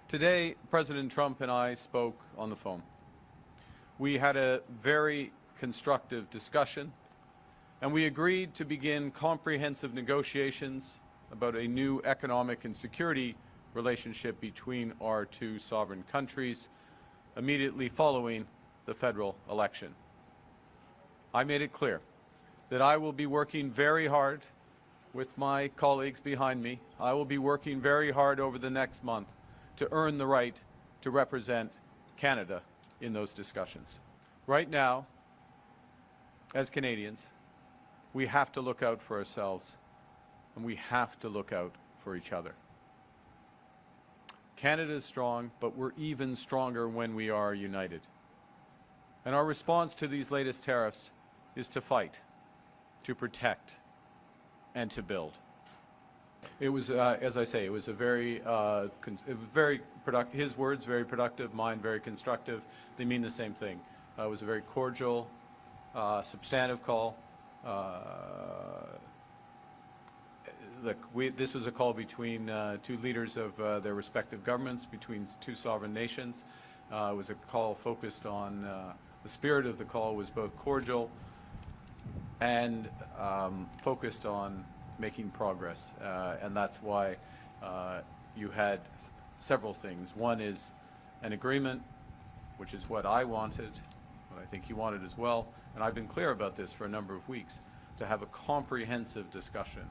Today, President Trump and I spoke on the phone. We had a very constructive discussion, and we agreed to begin comprehensive negotiations about a new economic and security relationship between our two sovereign countries immediately following the federal election. I made it clear that I will be working very hard with my colleagues behind me. I will be working very hard over the next month to earn the right to represent Canada in those discussions. Right now, as Canadians, we have to look out for ourselves, and we have to look out for each other. Canada is strong, but we're even stronger when we are united. And our response to these latest tariffs is to fight, to protect, and to build. It was, as I say, it was a very productive, his words very productive, mine very constructive. They mean the same thing. It was a very cordial, substantive call. This was a call between two leaders of their respective governments, between two sovereign nations. It was a call focused on, the spirit of the call was both cordial and focused on making progress, and that's why you had several things. One is an agreement, which is what I wanted, what I think he wanted as well, and I've been clear about this for a number of weeks, to have a comprehensive discussion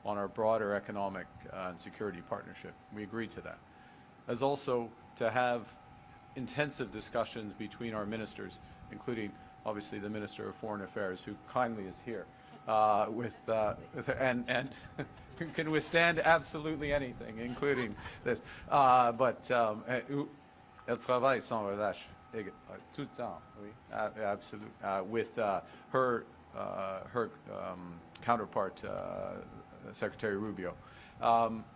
on our broader economic and security partnership. We agreed to that. As also to have intensive discussions between our ministers, including obviously the Minister of Foreign Affairs, who kindly is here, and who can withstand absolutely anything, including this. Elle travaille sans relâche, tout le temps, oui, absolutely, with her counterpart, Secretary Rubio.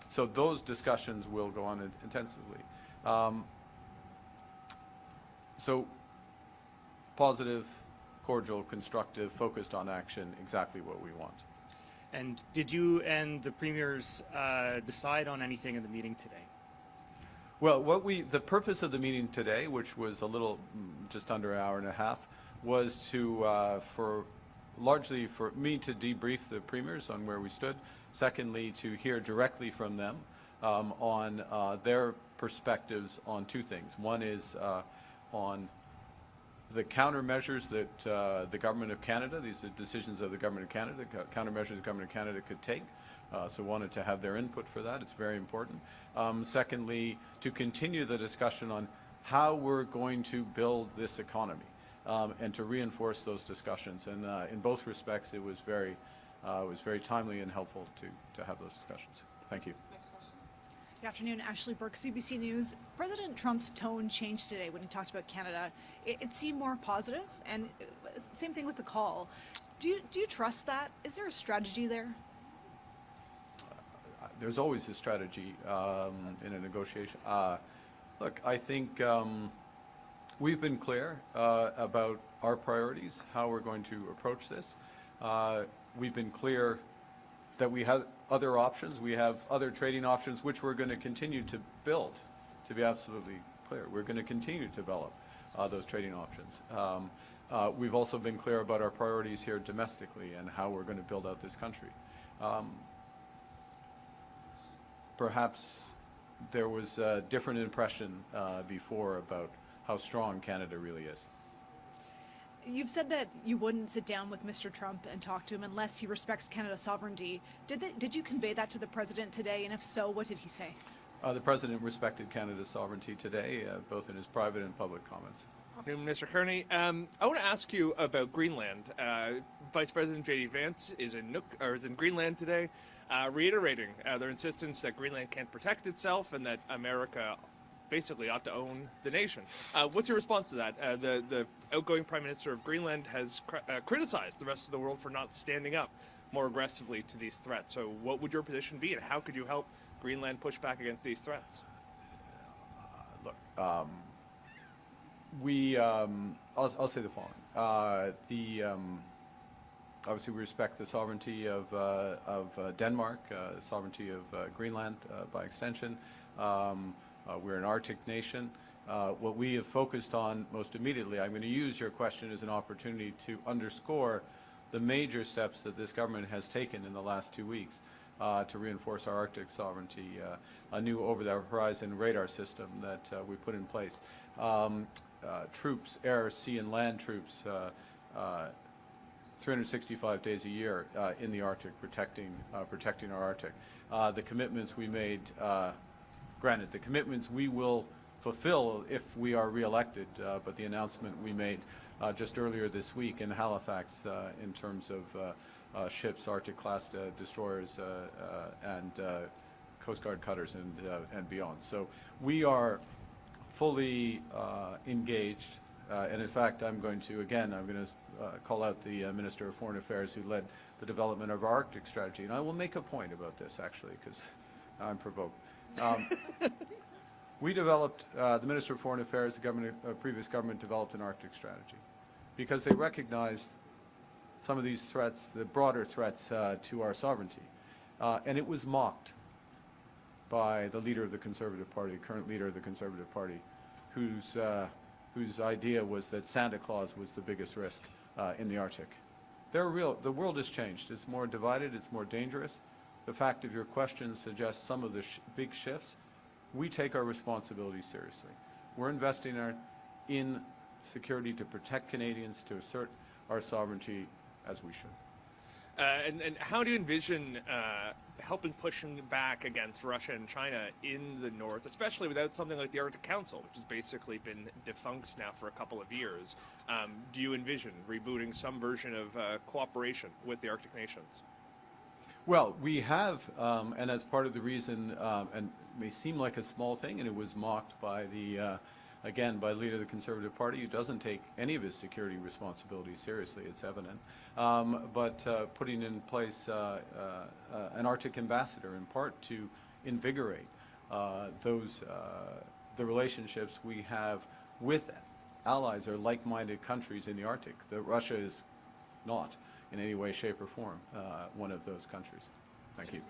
So those discussions will go on intensively. So positive, cordial, constructive, focused on action, exactly what we want. And did you and the premiers decide on anything in the meeting today? Well, the purpose of the meeting today, which was a little, just under an hour and a half, was to, largely for me to debrief the premiers on where we stood. Secondly, to hear directly from them on their perspectives on two things. One is on the countermeasures that the Government of Canada, these are decisions of the Government of Canada, countermeasures the Government of Canada could take. So wanted to have their input for that. It's very important. Secondly, to continue the discussion on how we're going to build this economy and to reinforce those discussions. And in both respects, it was very timely and helpful to have those discussions. Thank you. Good afternoon, Ashley Burke, CBC News. President Trump's tone changed today when he talked about Canada. It seemed more positive, and same thing with the call. Do you trust that? Is there a strategy there? There's always a strategy in a negotiation. Look, I think we've been clear about our priorities, how we're going to approach this. We've been clear that we have other options. We have other trading options, which we're going to continue to build, to be absolutely clear. We're going to continue to develop those trading options. We've also been clear about our priorities here domestically and how we're going to build out this country. Perhaps there was a different impression before about how strong Canada really is. You've said that you wouldn't sit down with Mr. Trump and talk to him unless he respects Canada's sovereignty. Did you convey that to the President today, and if so, what did he say? The President respected Canada's sovereignty today, both in his private and public comments. Mr. Carney, I want to ask you about Greenland. Vice President J.D. Vance is in Greenland today, reiterating their insistence that Greenland can't protect itself and that America basically ought to own the nation. What's your response to that? The outgoing Prime Minister of Greenland has criticized the rest of the world for not standing up more aggressively to these threats. So what would your position be, and how could you help Greenland push back against these threats? Look, I'll say the following. Obviously, we respect the sovereignty of Denmark, the sovereignty of Greenland by extension. We're an Arctic nation. What we have focused on most immediately, I'm going to use your question as an opportunity to underscore the major steps that this government has taken in the last 2 weeks to reinforce our Arctic sovereignty, a new over-the-horizon radar system that we put in place, troops, air, sea, and land troops, 365 days a year in the Arctic, protecting our Arctic. The commitments we made, granted, the commitments we will fulfill if we are re-elected, but the announcement we made just earlier this week in Halifax in terms of ships, Arctic-class destroyers, and Coast Guard cutters and beyond. So we are fully engaged, and in fact, I'm going to call out the Minister of Foreign Affairs who led the development of our Arctic strategy, and I will make a point about this actually, because I'm provoked. We developed, the Minister of Foreign Affairs, the previous government developed an Arctic strategy because they recognized some of these threats, the broader threats to our sovereignty. And it was mocked by the leader of the Conservative Party, current leader of the Conservative Party, whose idea was that Santa Claus was the biggest risk in the Arctic. The world has changed. It's more divided. It's more dangerous. The fact of your question suggests some of the big shifts. We take our responsibilities seriously. We're investing in security to protect Canadians, to assert our sovereignty as we should. And how do you envision helping pushing back against Russia and China in the north, especially without something like the Arctic Council, which has basically been defunct now for a couple of years? Do you envision rebooting some version of cooperation with the Arctic nations? Well, we have, and as part of the reason, and it may seem like a small thing, and it was mocked by again, by the leader of the Conservative Party, who doesn't take any of his security responsibilities seriously, it's evident, but putting in place an Arctic ambassador, in part to invigorate the relationships we have with allies or like-minded countries in the Arctic. That Russia is not in any way, shape, or form one of those countries. Thank you.